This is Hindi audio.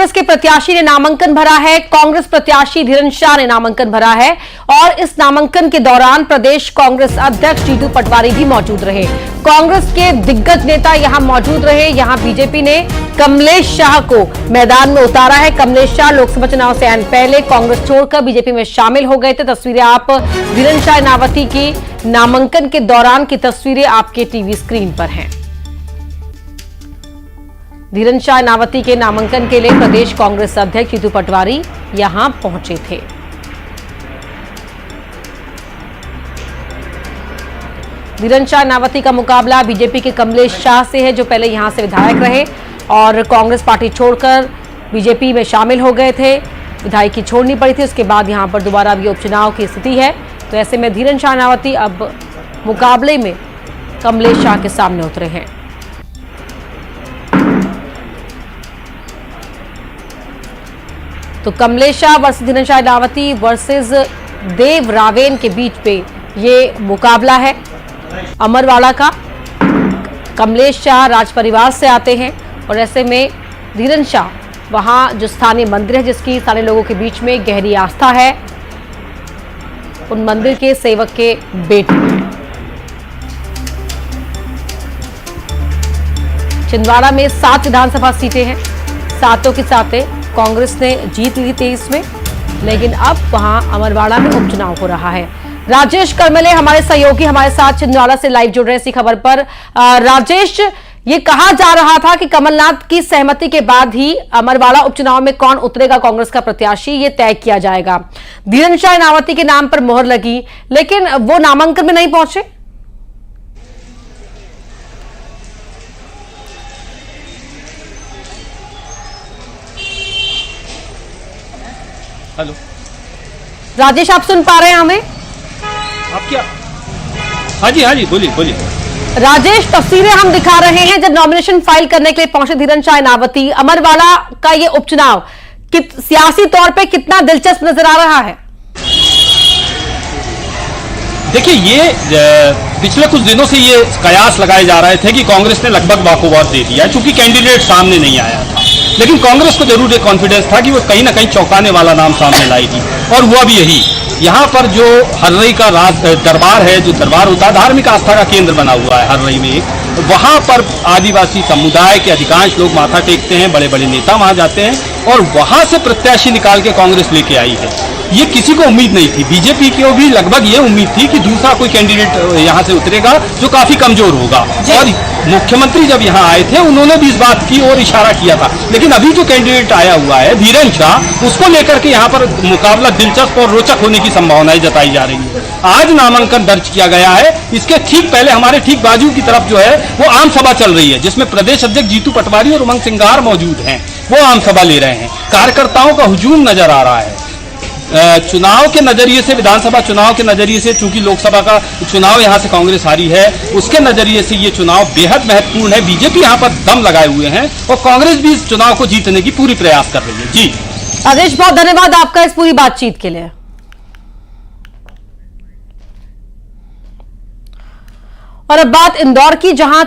कांग्रेस के प्रत्याशी ने नामांकन भरा है। कांग्रेस प्रत्याशी धीरन शाह ने नामांकन भरा है और इस नामांकन के दौरान प्रदेश कांग्रेस अध्यक्ष जीतू पटवारी भी मौजूद रहे। कांग्रेस के दिग्गज नेता यहां मौजूद रहे। यहां बीजेपी ने कमलेश शाह को मैदान में उतारा है। कमलेश शाह लोकसभा चुनाव से आने पहले कांग्रेस छोड़कर बीजेपी में शामिल हो गए थे। तस्वीरें आप धीरन शाह नावती की नामांकन के दौरान की तस्वीरें आपके टीवी स्क्रीन पर हैं। धीरन शाह नावती के नामांकन के लिए प्रदेश कांग्रेस अध्यक्ष जीतू पटवारी यहां पहुंचे थे। धीरन शाह नावती का मुकाबला बीजेपी के कमलेश शाह से है, जो पहले यहां से विधायक रहे और कांग्रेस पार्टी छोड़कर बीजेपी में शामिल हो गए थे। विधायकी छोड़नी पड़ी थी, उसके बाद यहां पर दोबारा भी उपचुनाव की स्थिति है। तो ऐसे में धीरन शाह नावती अब मुकाबले में कमलेश शाह के सामने उतरे हैं। तो कमलेश शाह वर्सेस धीरन शाह नावती वर्सेस देव रावेन के बीच पे ये मुकाबला है अमरवाड़ा का। कमलेश शाह राज परिवार से आते हैं और ऐसे में धीरन शाह वहां जो स्थानीय मंदिर है, जिसकी स्थानीय लोगों के बीच में गहरी आस्था है, उन मंदिर के सेवक के बेटे हैं। छिंदवाड़ा में 7 विधानसभा सीटें हैं। सातों की सातें कांग्रेस ने जीत ली 23 में, लेकिन अब वहां अमरवाड़ा में उपचुनाव हो रहा है। राजेश करमले हमारे सहयोगी हमारे साथ छिंदवाड़ा से लाइव जुड़ रहे हैं इसी खबर पर। राजेश, ये कहा जा रहा था कि कमलनाथ की सहमति के बाद ही अमरवाड़ा उपचुनाव में कौन उतरेगा कांग्रेस का प्रत्याशी, ये तय किया जाएगा। धीरन शाह नावती के नाम पर मोहर लगी, लेकिन वो नामांकन में नहीं पहुंचे। हेलो राजेश, आप सुन पा रहे हैं हमें? आप क्या? हाँ जी बोलिए। राजेश, तस्वीरें हम दिखा रहे हैं जब नॉमिनेशन फाइल करने के लिए पहुंचे धीरन शाह नावती। अमरवाड़ा का ये उपचुनाव सियासी तौर पे कितना दिलचस्प नजर आ रहा है? देखिए, ये पिछले कुछ दिनों से ये कयास लगाए जा रहे थे कि कांग्रेस ने लगभग वॉकओवर दे दिया है, चूंकि कैंडिडेट सामने नहीं आया था। लेकिन कांग्रेस को जरूर एक कॉन्फिडेंस था कि वो कहीं ना कहीं चौंकाने वाला नाम सामने लाएगी, और हुआ भी यही। यहाँ पर जो हर्रई का दरबार है, जो दरबार होता है, धार्मिक आस्था का केंद्र बना हुआ है हर्रई में, वहां पर आदिवासी समुदाय के अधिकांश लोग माथा टेकते हैं, बड़े बड़े नेता वहां जाते हैं, और वहां से प्रत्याशी निकाल के कांग्रेस लेके आई है। ये किसी को उम्मीद नहीं थी। बीजेपी को भी लगभग ये उम्मीद थी कि दूसरा कोई कैंडिडेट यहाँ से उतरेगा जो काफी कमजोर होगा, और मुख्यमंत्री जब यहाँ आए थे उन्होंने भी इस बात की ओर इशारा किया था। लेकिन अभी जो कैंडिडेट आया हुआ है धीरन शाह, उसको लेकर के यहाँ पर मुकाबला दिलचस्प और रोचक होने की संभावनाएं जताई जा रही है। आज नामांकन दर्ज किया गया है। इसके ठीक पहले हमारे ठीक बाजू की तरफ जो है वो आम सभा चल रही है, जिसमें प्रदेश अध्यक्ष जीतू पटवारी और उमंग सिंगार मौजूद हैं। वो आम सभा ले रहे हैं। कार्यकर्ताओं का हुजूम नजर आ रहा है। चुनाव के नजरिए से, विधानसभा चुनाव के नजरिए से, चूंकि लोकसभा का चुनाव यहां से कांग्रेस हारी है, उसके नजरिए से ये चुनाव बेहद महत्वपूर्ण है। बीजेपी यहां पर दम लगाए हुए हैं और कांग्रेस भी इस चुनाव को जीतने की पूरी प्रयास कर रही है। जी राजेश, बहुत धन्यवाद आपका इस पूरी बातचीत के लिए। और अब बात इंदौर की, जहां